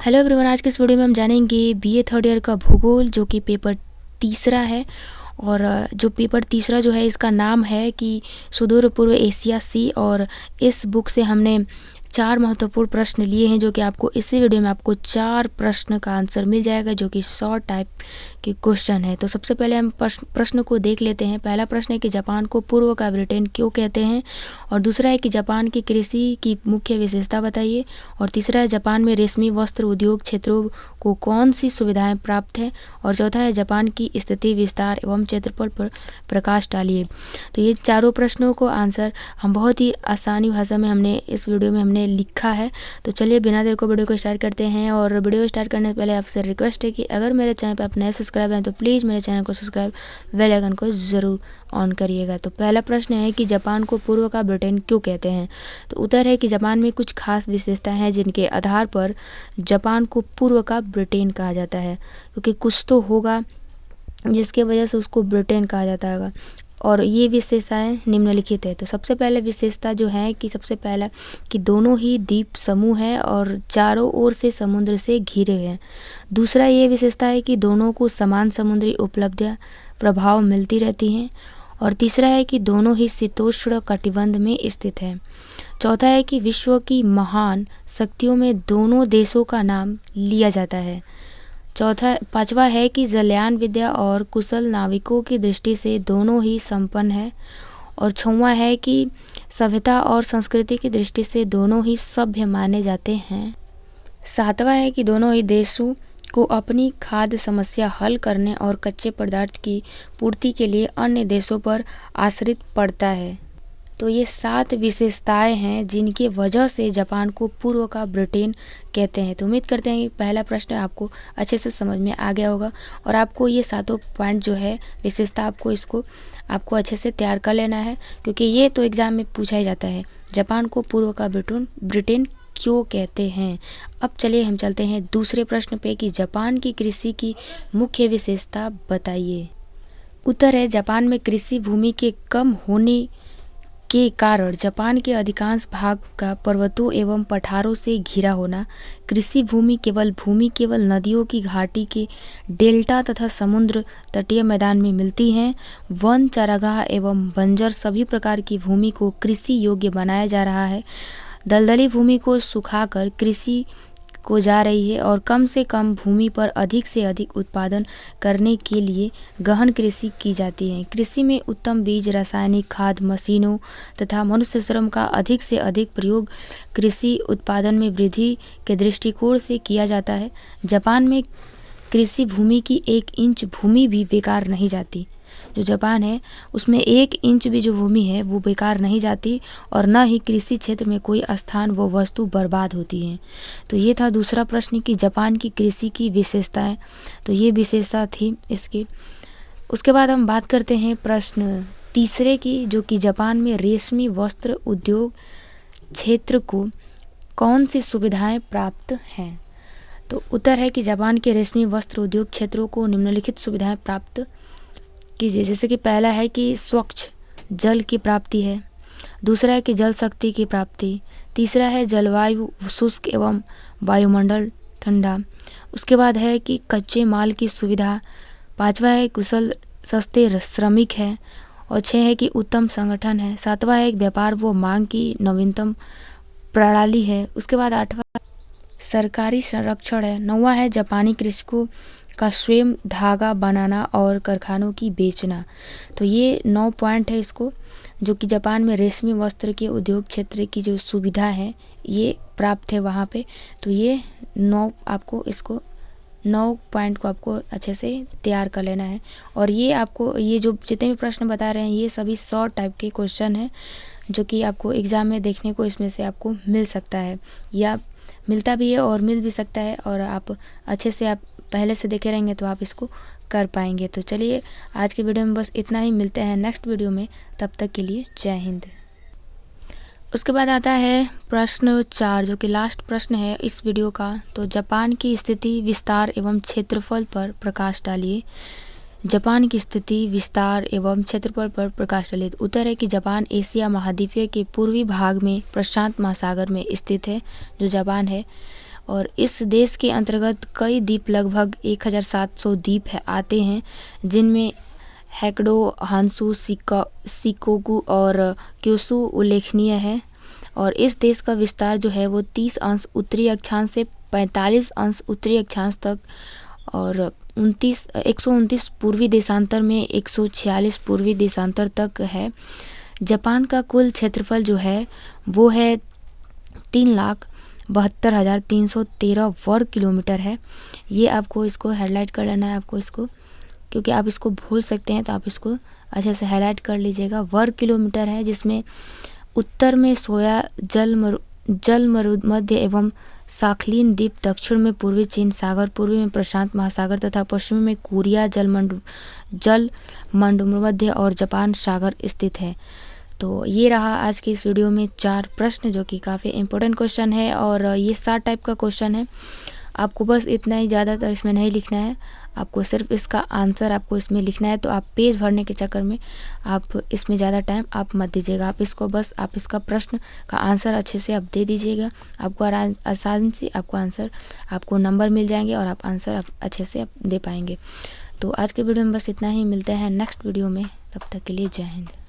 Hello everyone, आज के इस वीडियो में हम जानेंगे बीए थर्ड ईयर का भूगोल जो कि पेपर तीसरा है। और जो पेपर तीसरा जो है इसका नाम है कि सुदूर पूर्व एशिया सी। और इस बुक से हमने 4 महत्वपूर्ण प्रश्न लिए हैं जो कि आपको इसी वीडियो में आपको 4 प्रश्न का आंसर मिल जाएगा जो कि शॉर्ट टाइप के क्वेश्चन है। तो सबसे पहले हम प्रश्न को देख लेते हैं। पहला प्रश्न है कि जापान को पूर्व का ब्रिटेन क्यों कहते हैं। और दूसरा है कि जापान की कृषि की मुख्य विशेषता बताइए। और तीसरा है जापान में रेशमी वस्त्र उद्योग क्षेत्रों को कौन सी सुविधाएं प्राप्त हैं। और चौथा है जापान की स्थिति विस्तार एवं क्षेत्रफल पर प्रकाश डालिए। तो ये चारों प्रश्नों को आंसर हम बहुत ही आसानी भाषा में हमने इस वीडियो में हमने लिखा है। तो चलिए बिना देर को वीडियो को स्टार्ट करते हैं। और वीडियो स्टार्ट करने से पहले आपसे रिक्वेस्ट है कि अगर मेरे चैनल पर आप नए सब्सक्राइब हैं तो प्लीज़ मेरे चैनल को सब्सक्राइब, बेल आइकन को ज़रूर ऑन करिएगा। तो पहला प्रश्न है कि जापान को पूर्व का ब्रिटेन क्यों कहते हैं। तो उत्तर है कि जापान में कुछ खास विशेषताएं हैं जिनके आधार पर जापान को पूर्व का ब्रिटेन कहा जाता है, क्योंकि कुछ तो होगा जिसके वजह से उसको ब्रिटेन कहा जाता है। और ये विशेषताएं निम्नलिखित है। तो सबसे पहले विशेषता जो है कि सबसे पहला कि दोनों ही द्वीप समूह हैं और चारों ओर से समुद्र से घिरे हैं। दूसरा ये विशेषता है कि दोनों को समान समुद्री उपलब्धियां प्रभाव मिलती रहती हैं। और तीसरा है कि दोनों ही शीतोष्ण कटिबंध में स्थित हैं। चौथा है कि विश्व की महान शक्तियों में दोनों देशों का नाम लिया जाता है। पांचवा है कि जलयान विद्या और कुशल नाविकों की दृष्टि से दोनों ही संपन्न है। और छठवां है कि सभ्यता और संस्कृति की दृष्टि से दोनों ही सभ्य माने जाते हैं। सातवां है कि दोनों ही देशों को अपनी खाद्य समस्या हल करने और कच्चे पदार्थ की पूर्ति के लिए अन्य देशों पर आश्रित पड़ता है। तो ये 7 विशेषताएं हैं जिनकी वजह से जापान को पूर्व का ब्रिटेन कहते हैं। तो उम्मीद करते हैं कि पहला प्रश्न आपको अच्छे से समझ में आ गया होगा और आपको ये 7 पॉइंट जो है विशेषता आपको अच्छे से तैयार कर लेना है, क्योंकि ये तो एग्जाम में पूछा ही जाता है जापान को पूर्व का ब्रिटेन क्यों कहते हैं। अब चलिए हम चलते हैं दूसरे प्रश्न पे कि जापान की कृषि की मुख्य विशेषता बताइए। उत्तर है जापान में कृषि भूमि के कम होने के कारण जापान के अधिकांश भाग का पर्वतों एवं पठारों से घिरा होना, कृषि भूमि केवल नदियों की घाटी के डेल्टा तथा समुद्र तटीय मैदान में मिलती हैं। वन, चारागाह एवं बंजर सभी प्रकार की भूमि को कृषि योग्य बनाया जा रहा है। दलदली भूमि को सुखाकर कृषि को जा रही है और कम से कम भूमि पर अधिक से अधिक उत्पादन करने के लिए गहन कृषि की जाती है। कृषि में उत्तम बीज, रासायनिक खाद, मशीनों तथा मनुष्य श्रम का अधिक से अधिक प्रयोग कृषि उत्पादन में वृद्धि के दृष्टिकोण से किया जाता है। जापान में कृषि भूमि की 1 इंच भूमि भी बेकार नहीं जाती। जो जापान है उसमें 1 इंच भी जो भूमि है वो बेकार नहीं जाती और न ही कृषि क्षेत्र में कोई स्थान व वस्तु बर्बाद होती है। तो ये था दूसरा प्रश्न कि जापान की कृषि की विशेषताएं। तो ये विशेषता थी इसकी। उसके बाद हम बात करते हैं प्रश्न तीसरे की, जो कि जापान में रेशमी वस्त्र उद्योग क्षेत्र को कौन सी सुविधाएं प्राप्त हैं। तो उत्तर है कि जापान के रेशमी वस्त्र उद्योग क्षेत्रों को निम्नलिखित सुविधाएं प्राप्त कीजिए। जैसे कि पहला है कि स्वच्छ जल की प्राप्ति है। दूसरा है कि जल शक्ति की प्राप्ति। तीसरा है जलवायु शुष्क एवं वायुमंडल ठंडा। उसके बाद है कि कच्चे माल की सुविधा। पांचवा है कुशल सस्ते श्रमिक है। और 6 है कि उत्तम संगठन है। सातवां है व्यापार व मांग की नवीनतम प्रणाली है। उसके बाद 8वां सरकारी संरक्षण है। 9वां है जापानी कृषकों का स्वयं धागा बनाना और कारखानों की बेचना। तो ये 9 पॉइंट है इसको, जो कि जापान में रेशमी वस्त्र के उद्योग क्षेत्र की जो सुविधा है ये प्राप्त है वहाँ पे। तो ये 9 पॉइंट को आपको अच्छे से तैयार कर लेना है। और ये आपको ये जो जितने भी प्रश्न बता रहे हैं ये सभी शॉर्ट टाइप के क्वेश्चन हैं जो कि आपको एग्ज़ाम में देखने को इसमें से आपको मिल सकता है या मिलता भी है और मिल भी सकता है। और आप अच्छे से आप पहले से देखे रहेंगे तो आप इसको कर पाएंगे। तो चलिए आज के वीडियो में बस इतना ही। मिलते हैं नेक्स्ट वीडियो में, तब तक के लिए जय हिंद। उसके बाद आता है प्रश्न 4, जो कि लास्ट प्रश्न है इस वीडियो का। तो जापान की स्थिति, विस्तार एवं क्षेत्रफल पर प्रकाश डालिए। जापान की स्थिति, विस्तार एवं क्षेत्रफल पर प्रकाश डालिए। उत्तर है कि जापान एशिया महाद्वीप के पूर्वी भाग में प्रशांत महासागर में स्थित है। जो जापान है और इस देश के अंतर्गत कई द्वीप, लगभग 1700 द्वीप आते हैं, जिनमें होक्काइडो, होन्शु, शिकोकू और क्यूशू उल्लेखनीय है। और इस देश का विस्तार जो है वो 30 अंश उत्तरी अक्षांश से 45 अंश उत्तरी अक्षांश तक और 129 पूर्वी देशांतर में 146 पूर्वी देशांतर तक है। जापान का कुल क्षेत्रफल जो है वो है 3,72,313 वर्ग किलोमीटर है। ये आपको इसको हाईलाइट कर लेना है, आपको इसको, क्योंकि आप इसको भूल सकते हैं, तो आप इसको अच्छे से हाईलाइट कर लीजिएगा। वर्ग किलोमीटर है, जिसमें उत्तर में सोया जल मध्य एवं साखलिन द्वीप, दक्षिण में पूर्वी चीन सागर, पूर्वी में प्रशांत महासागर तथा पश्चिम में कोरिया जलमंडूमध्य और जापान सागर स्थित है। तो ये रहा आज की इस वीडियो में 4 प्रश्न, जो कि काफ़ी इंपॉर्टेंट क्वेश्चन है और ये 7 टाइप का क्वेश्चन है। आपको बस इतना ही, ज़्यादातर इसमें नहीं लिखना है, आपको सिर्फ इसका आंसर आपको इसमें लिखना है। तो आप पेज भरने के चक्कर में आप इसमें ज़्यादा टाइम आप मत दीजिएगा, आप इसको बस आप इसका प्रश्न का आंसर अच्छे से आप दे दीजिएगा। आपको आसानी से आपको आंसर, आपको नंबर मिल जाएंगे और आप आंसर आप अच्छे से आप दे पाएंगे। तो आज के वीडियो में बस इतना ही, मिलते हैं नेक्स्ट वीडियो में, तब तक के लिए जय हिंद।